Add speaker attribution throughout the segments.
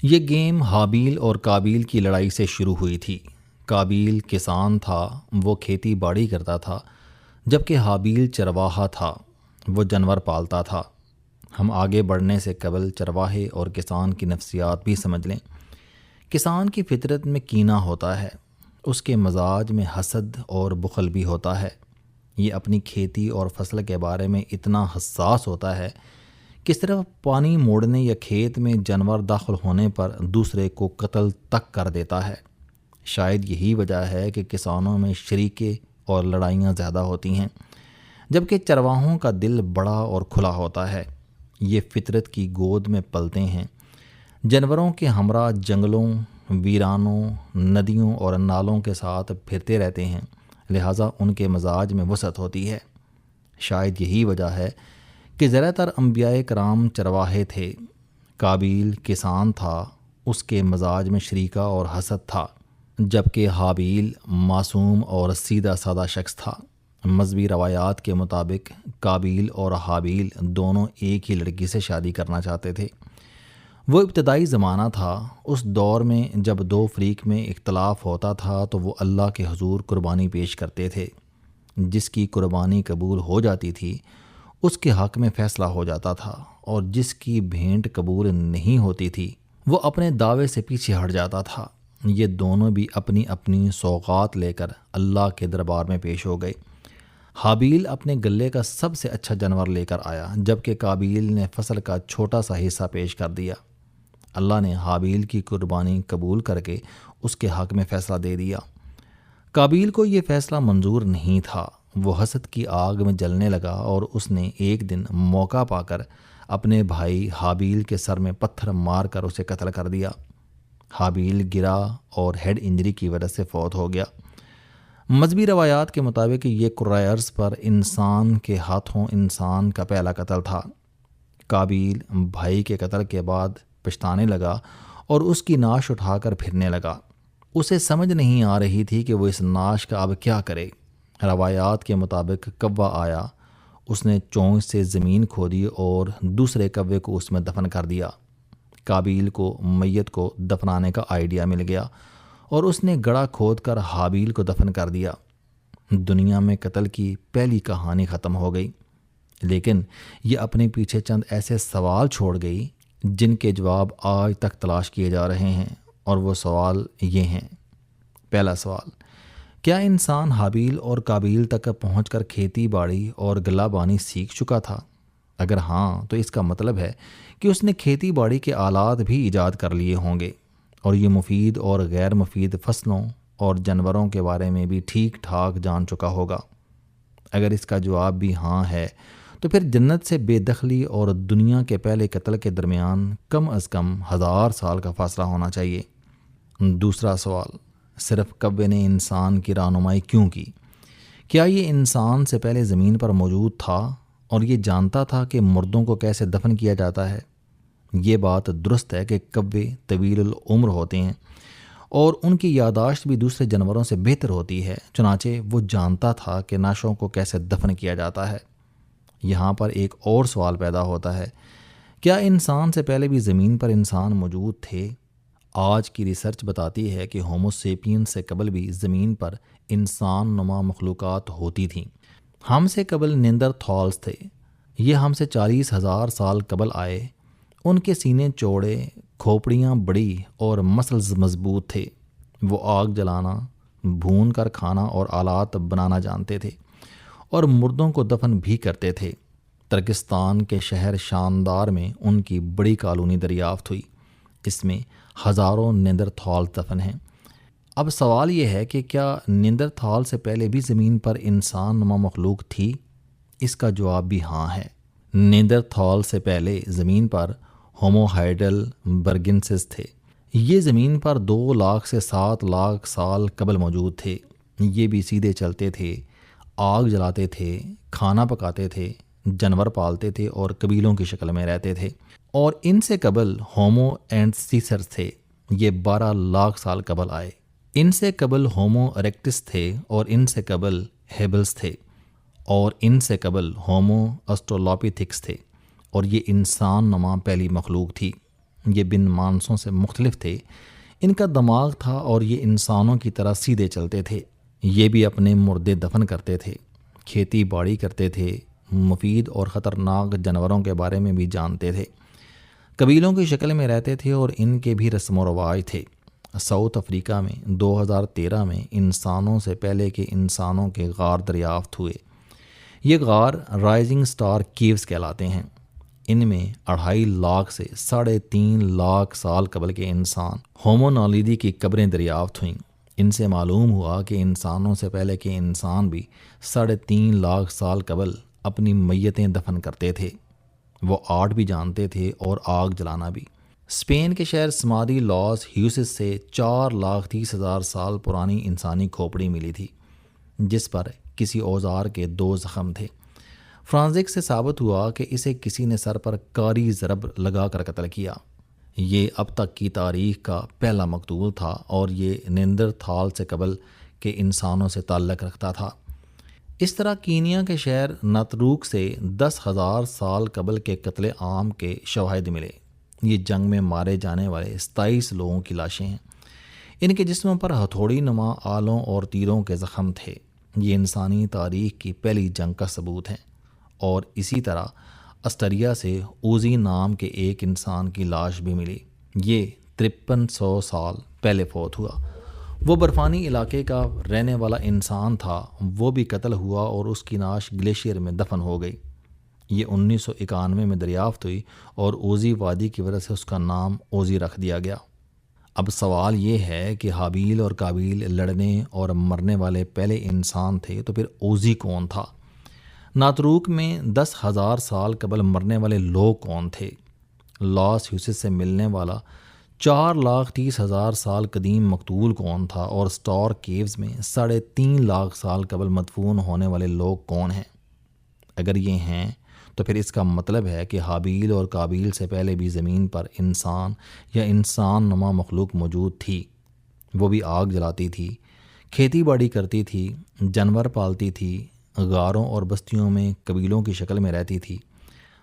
Speaker 1: یہ گیم حابیل اور کابیل کی لڑائی سے شروع ہوئی تھی۔ کابیل کسان تھا، وہ کھیتی باڑی کرتا تھا، جبکہ حابیل چرواہا تھا، وہ جانور پالتا تھا۔ ہم آگے بڑھنے سے قبل چرواہے اور کسان کی نفسیات بھی سمجھ لیں۔ کسان کی فطرت میں کینہ ہوتا ہے، اس کے مزاج میں حسد اور بخل بھی ہوتا ہے۔ یہ اپنی کھیتی اور فصل کے بارے میں اتنا حساس ہوتا ہے کہ صرف پانی موڑنے یا کھیت میں جانور داخل ہونے پر دوسرے کو قتل تک کر دیتا ہے۔ شاید یہی وجہ ہے کہ کسانوں میں شریکے اور لڑائیاں زیادہ ہوتی ہیں، جبکہ چرواہوں کا دل بڑا اور کھلا ہوتا ہے۔ یہ فطرت کی گود میں پلتے ہیں، جانوروں کے ہمراہ جنگلوں، ویرانوں، ندیوں اور نالوں کے ساتھ پھرتے رہتے ہیں، لہٰذا ان کے مزاج میں وسعت ہوتی ہے۔ شاید یہی وجہ ہے کہ زیادہ تر انبیاء کرام چرواہے تھے۔ کابیل کسان تھا، اس کے مزاج میں شریکہ اور حسد تھا، جبکہ حابیل معصوم اور سیدھا سادہ شخص تھا۔ مذہبی روایات کے مطابق کابیل اور حابیل دونوں ایک ہی لڑکی سے شادی کرنا چاہتے تھے۔ وہ ابتدائی زمانہ تھا، اس دور میں جب دو فریق میں اختلاف ہوتا تھا تو وہ اللہ کے حضور قربانی پیش کرتے تھے۔ جس کی قربانی قبول ہو جاتی تھی اس کے حق میں فیصلہ ہو جاتا تھا، اور جس کی بھینٹ قبول نہیں ہوتی تھی وہ اپنے دعوے سے پیچھے ہٹ جاتا تھا۔ یہ دونوں بھی اپنی اپنی سوغات لے کر اللہ کے دربار میں پیش ہو گئے۔ حابیل اپنے گلے کا سب سے اچھا جانور لے کر آیا، جبکہ کابیل نے فصل کا چھوٹا سا حصہ پیش کر دیا۔ اللہ نے حابیل کی قربانی قبول کر کے اس کے حق میں فیصلہ دے دیا۔ کابیل کو یہ فیصلہ منظور نہیں تھا، وہ حسد کی آگ میں جلنے لگا اور اس نے ایک دن موقع پا کر اپنے بھائی حابیل کے سر میں پتھر مار کر اسے قتل کر دیا۔ حابیل گرا اور ہیڈ انجری کی وجہ سے فوت ہو گیا۔ مذہبی روایات کے مطابق یہ کرۂ ارض پر انسان کے ہاتھوں انسان کا پہلا قتل تھا۔ کابیل بھائی کے قتل کے بعد پچھتانے لگا اور اس کی نعش اٹھا کر پھرنے لگا۔ اسے سمجھ نہیں آ رہی تھی کہ وہ اس نعش کا اب کیا کرے۔ روایات کے مطابق کوا آیا، اس نے چونچ سے زمین کھودی اور دوسرے کوے کو اس میں دفن کر دیا۔ کابیل کو میت کو دفنانے کا آئیڈیا مل گیا اور اس نے گڑھا کھود کر حابیل کو دفن کر دیا۔ دنیا میں قتل کی پہلی کہانی ختم ہو گئی، لیکن یہ اپنے پیچھے چند ایسے سوال چھوڑ گئی جن کے جواب آج تک تلاش کیے جا رہے ہیں، اور وہ سوال یہ ہیں۔ پہلا سوال، کیا انسان حابیل اور کابیل تک پہنچ کر کھیتی باڑی اور غلہ بانی سیکھ چکا تھا؟ اگر ہاں تو اس کا مطلب ہے کہ اس نے کھیتی باڑی کے آلات بھی ایجاد کر لیے ہوں گے، اور یہ مفید اور غیر مفید فصلوں اور جانوروں کے بارے میں بھی ٹھیک ٹھاک جان چکا ہوگا۔ اگر اس کا جواب بھی ہاں ہے تو پھر جنت سے بے دخلی اور دنیا کے پہلے قتل کے درمیان کم از کم 1000 سال کا فاصلہ ہونا چاہیے۔ دوسرا سوال، صرف کوے نے انسان کی رہنمائی کیوں کی؟ کیا یہ انسان سے پہلے زمین پر موجود تھا اور یہ جانتا تھا کہ مردوں کو کیسے دفن کیا جاتا ہے؟ یہ بات درست ہے کہ کوے طویل العمر ہوتے ہیں اور ان کی یادداشت بھی دوسرے جانوروں سے بہتر ہوتی ہے، چنانچہ وہ جانتا تھا کہ نعشوں کو کیسے دفن کیا جاتا ہے۔ یہاں پر ایک اور سوال پیدا ہوتا ہے، کیا انسان سے پہلے بھی زمین پر انسان موجود تھے؟ آج کی ریسرچ بتاتی ہے کہ ہومو سیپین سے قبل بھی زمین پر انسان نما مخلوقات ہوتی تھیں۔ ہم سے قبل نیندرتھالز تھے، یہ ہم سے 40,000 سال قبل آئے۔ ان کے سینے چوڑے، کھوپڑیاں بڑی اور مسلز مضبوط تھے۔ وہ آگ جلانا، بھون کر کھانا اور آلات بنانا جانتے تھے، اور مردوں کو دفن بھی کرتے تھے۔ ترکستان کے شہر شاندار میں ان کی بڑی کالونی دریافت ہوئی، اس میں ہزاروں نیندرتھال دفن ہیں۔ اب سوال یہ ہے کہ کیا نیندرتھال سے پہلے بھی زمین پر انسان نما مخلوق تھی؟ اس کا جواب بھی ہاں ہے۔ نیندرتھال سے پہلے زمین پر ہومو ہائیڈل برگنسز تھے۔ یہ زمین پر 2 لاکھ سے 7 لاکھ سال قبل موجود تھے۔ یہ بھی سیدھے چلتے تھے، آگ جلاتے تھے، کھانا پکاتے تھے، جانور پالتے تھے اور قبیلوں کی شکل میں رہتے تھے۔ اور ان سے قبل ہومو اینسیسٹرز تھے، یہ 12 لاکھ سال قبل آئے۔ ان سے قبل ہومو اریکٹس تھے، اور ان سے قبل ہیبلز تھے، اور ان سے قبل ہومو آسٹرالوپیتھیکس تھے، اور یہ انسان نما پہلی مخلوق تھی۔ یہ بن مانسوں سے مختلف تھے، ان کا دماغ تھا اور یہ انسانوں کی طرح سیدھے چلتے تھے۔ یہ بھی اپنے مردے دفن کرتے تھے، کھیتی باڑی کرتے تھے، مفید اور خطرناک جانوروں کے بارے میں بھی جانتے تھے، قبیلوں کی شکل میں رہتے تھے اور ان کے بھی رسم و رواج تھے۔ ساؤتھ افریقہ میں 2013 میں انسانوں سے پہلے کے انسانوں کے غار دریافت ہوئے۔ یہ غار رائزنگ سٹار کیوز کہلاتے ہیں۔ ان میں 2.5 لاکھ سے 3.5 لاکھ سال قبل کے انسان ہومو نالیدی کی قبریں دریافت ہوئیں۔ ان سے معلوم ہوا کہ انسانوں سے پہلے کے انسان بھی 3.5 لاکھ سال قبل اپنی میتیں دفن کرتے تھے۔ وہ آرٹ بھی جانتے تھے اور آگ جلانا بھی۔ اسپین کے شہر سمادی لاس ہیوسس سے 4,30,000 سال پرانی انسانی کھوپڑی ملی تھی، جس پر کسی اوزار کے 2 زخم تھے۔ فرانزک سے ثابت ہوا کہ اسے کسی نے سر پر کاری ضرب لگا کر قتل کیا۔ یہ اب تک کی تاریخ کا پہلا مقتول تھا اور یہ نیندرتھال سے قبل کے انسانوں سے تعلق رکھتا تھا۔ اس طرح کینیا کے شہر ناتروک سے 10,000 سال قبل کے قتل عام کے شواہد ملے۔ یہ جنگ میں مارے جانے والے 27 لوگوں کی لاشیں ہیں۔ ان کے جسموں پر ہتھوڑی نما آلوں اور تیروں کے زخم تھے۔ یہ انسانی تاریخ کی پہلی جنگ کا ثبوت ہے۔ اور اسی طرح آسٹریا سے اوزی نام کے ایک انسان کی لاش بھی ملی۔ یہ 5300 سال پہلے فوت ہوا۔ وہ برفانی علاقے کا رہنے والا انسان تھا، وہ بھی قتل ہوا اور اس کی لاش گلیشیئر میں دفن ہو گئی۔ یہ 1991 میں دریافت ہوئی اور اوزی وادی کی وجہ سے اس کا نام اوزی رکھ دیا گیا۔ اب سوال یہ ہے کہ حابیل اور قابیل لڑنے اور مرنے والے پہلے انسان تھے تو پھر اوزی کون تھا؟ ناتروک میں 10,000 سال قبل مرنے والے لوگ کون تھے؟ لاس ہیوسس سے ملنے والا 4,30,000 سال قدیم مقتول کون تھا؟ اور سٹار کیوز میں 3.5 لاکھ سال قبل مدفون ہونے والے لوگ کون ہیں؟ اگر یہ ہیں تو پھر اس کا مطلب ہے کہ حابیل اور قابیل سے پہلے بھی زمین پر انسان یا انسان نما مخلوق موجود تھی۔ وہ بھی آگ جلاتی تھی، کھیتی باڑی کرتی تھی، جانور پالتی تھی، غاروں اور بستیوں میں قبیلوں کی شکل میں رہتی تھی،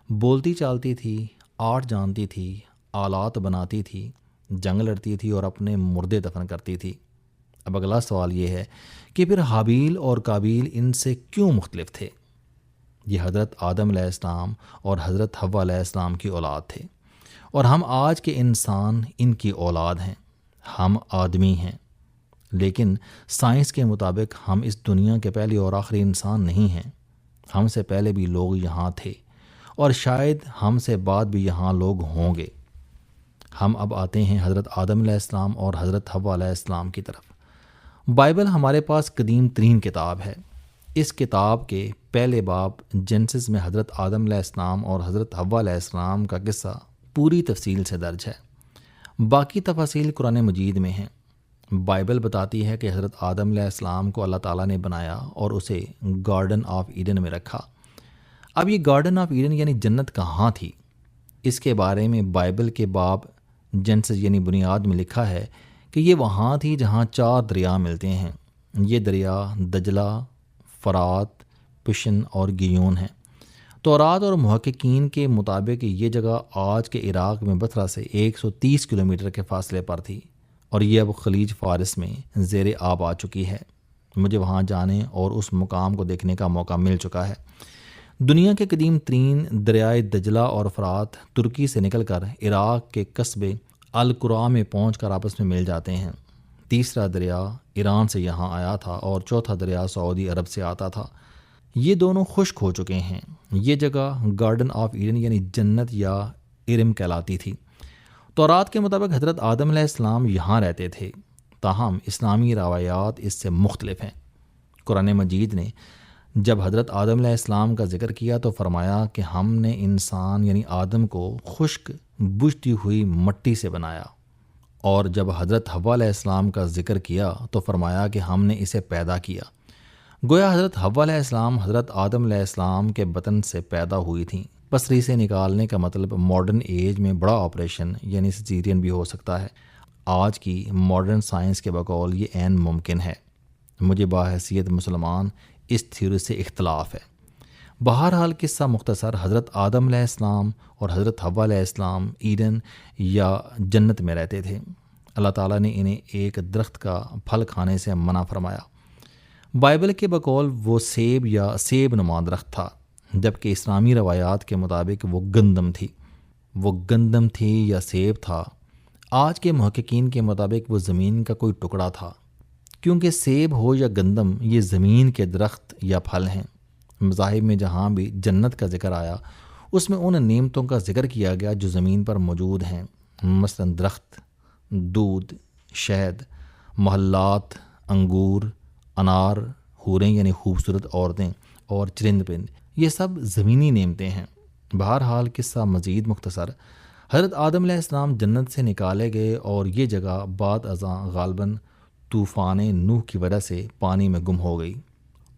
Speaker 1: بولتی چالتی تھی، آرٹ جانتی تھی، آلات بناتی تھی، جنگ لڑتی تھی اور اپنے مردے دفن کرتی تھی۔ اب اگلا سوال یہ ہے کہ پھر حابیل اور قابیل ان سے کیوں مختلف تھے؟ یہ حضرت آدم علیہ السلام اور حضرت حوا علیہ السلام کی اولاد تھے، اور ہم آج کے انسان ان کی اولاد ہیں۔ ہم آدمی ہیں، لیکن سائنس کے مطابق ہم اس دنیا کے پہلے اور آخری انسان نہیں ہیں۔ ہم سے پہلے بھی لوگ یہاں تھے اور شاید ہم سے بعد بھی یہاں لوگ ہوں گے۔ ہم اب آتے ہیں حضرت آدم علیہ السلام اور حضرت حوا علیہ السلام کی طرف۔ بائبل ہمارے پاس قدیم ترین کتاب ہے۔ اس کتاب کے پہلے باب جینسس میں حضرت آدم علیہ السلام اور حضرت حوا علیہ السلام کا قصہ پوری تفصیل سے درج ہے۔ باقی تفاصیل قرآن مجید میں ہیں۔ بائبل بتاتی ہے کہ حضرت آدم علیہ السلام کو اللہ تعالیٰ نے بنایا اور اسے گارڈن آف ایڈن میں رکھا۔ اب یہ گارڈن آف ایڈن یعنی جنت کہاں تھی؟ اس کے بارے میں بائبل کے باب جینسس یعنی بنیاد میں لکھا ہے کہ یہ وہاں تھی جہاں 4 دریا ملتے ہیں۔ یہ دریا دجلہ، فرات، پشن اور گیون ہیں۔ تورات اور محققین کے مطابق یہ جگہ آج کے عراق میں بصرہ سے 130 کلومیٹر کے فاصلے پر تھی، اور یہ اب خلیج فارس میں زیر آب آ چکی ہے۔ مجھے وہاں جانے اور اس مقام کو دیکھنے کا موقع مل چکا ہے۔ دنیا کے قدیم ترین دریائے دجلہ اور فرات ترکی سے نکل کر عراق کے قصبے القرا میں پہنچ کر آپس میں مل جاتے ہیں۔ تیسرا دریا ایران سے یہاں آیا تھا اور چوتھا دریا سعودی عرب سے آتا تھا۔ یہ دونوں خشک ہو چکے ہیں۔ یہ جگہ گارڈن آف ایڈن یعنی جنت یا ارم کہلاتی تھی۔ تورات کے مطابق حضرت آدم علیہ السلام یہاں رہتے تھے، تاہم اسلامی روایات اس سے مختلف ہیں۔ قرآن مجید نے جب حضرت آدم علیہ السلام کا ذکر کیا تو فرمایا کہ ہم نے انسان یعنی آدم کو خشک بجھتی ہوئی مٹی سے بنایا، اور جب حضرت حوا علیہ السلام کا ذکر کیا تو فرمایا کہ ہم نے اسے پیدا کیا۔ گویا حضرت حوا علیہ السلام حضرت آدم علیہ السلام کے بطن سے پیدا ہوئی تھیں۔ پسری سے نکالنے کا مطلب ماڈرن ایج میں بڑا آپریشن یعنی سیزیرین بھی ہو سکتا ہے۔ آج کی ماڈرن سائنس کے بقول یہ عین ممکن ہے۔ مجھے باحیثیت مسلمان اس تھیوری سے اختلاف ہے۔ بہرحال قصہ مختصر، حضرت آدم علیہ السلام اور حضرت حوا علیہ السلام ایڈن یا جنت میں رہتے تھے۔ اللہ تعالیٰ نے انہیں ایک درخت کا پھل کھانے سے منع فرمایا۔ بائبل کے بقول وہ سیب یا سیب نما درخت تھا، جبکہ اسلامی روایات کے مطابق وہ گندم تھی یا سیب تھا۔ آج کے محققین کے مطابق وہ زمین کا کوئی ٹکڑا تھا، کیونکہ سیب ہو یا گندم یہ زمین کے درخت یا پھل ہیں۔ مذاہب میں جہاں بھی جنت کا ذکر آیا اس میں ان نعمتوں کا ذکر کیا گیا جو زمین پر موجود ہیں، مثلا درخت، دودھ، شہد، محلات، انگور، انار، حوریں یعنی خوبصورت عورتیں اور چرند پرند، یہ سب زمینی نعمتیں ہیں۔ بہرحال قصہ مزید مختصر، حضرت آدم علیہ السلام جنت سے نکالے گئے اور یہ جگہ بعد ازاں غالباً طوفان نوح کی وجہ سے پانی میں گم ہو گئی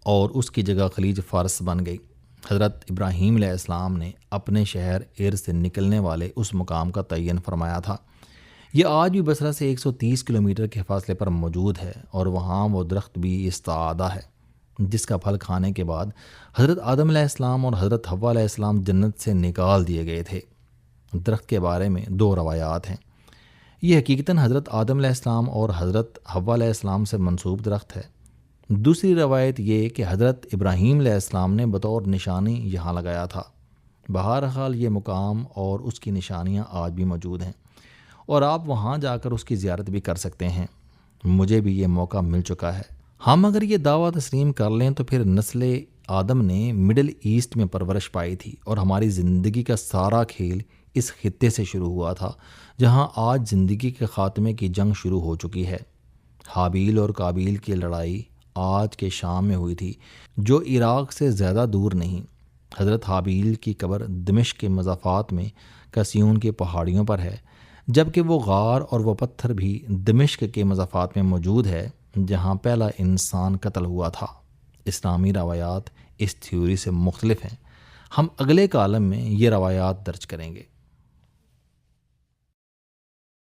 Speaker 1: اور اس کی جگہ خلیج فارس بن گئی۔ حضرت ابراہیم علیہ السلام نے اپنے شہر ایر سے نکلنے والے اس مقام کا تعین فرمایا تھا۔ یہ آج بھی بصرہ سے 130 کلومیٹر کے فاصلے پر موجود ہے، اور وہاں وہ درخت بھی استعادہ ہے جس کا پھل کھانے کے بعد حضرت آدم علیہ السلام اور حضرت حوا علیہ السلام جنت سے نکال دیے گئے تھے۔ درخت کے بارے میں 2 روایات ہیں۔ یہ حقیقتاً حضرت آدم علیہ السلام اور حضرت حوا علیہ السلام سے منسوب درخت ہے۔ دوسری روایت یہ کہ حضرت ابراہیم علیہ السلام نے بطور نشانی یہاں لگایا تھا۔ بہرحال یہ مقام اور اس کی نشانیاں آج بھی موجود ہیں، اور آپ وہاں جا کر اس کی زیارت بھی کر سکتے ہیں۔ مجھے بھی یہ موقع مل چکا ہے۔ ہم اگر یہ دعویٰ تسلیم کر لیں تو پھر نسل آدم نے مڈل ایسٹ میں پرورش پائی تھی، اور ہماری زندگی کا سارا کھیل اس خطے سے شروع ہوا تھا جہاں آج زندگی کے خاتمے کی جنگ شروع ہو چکی ہے۔ حابیل اور قابیل کی لڑائی آج کے شام میں ہوئی تھی، جو عراق سے زیادہ دور نہیں۔ حضرت حابیل کی قبر دمشق کے مضافات میں کسیون کے پہاڑیوں پر ہے، جبکہ وہ غار اور وہ پتھر بھی دمشق کے مضافات میں موجود ہے جہاں پہلا انسان قتل ہوا تھا۔ اسلامی روایات اس تھیوری سے مختلف ہیں۔ ہم اگلے کالم میں یہ روایات درج کریں گے۔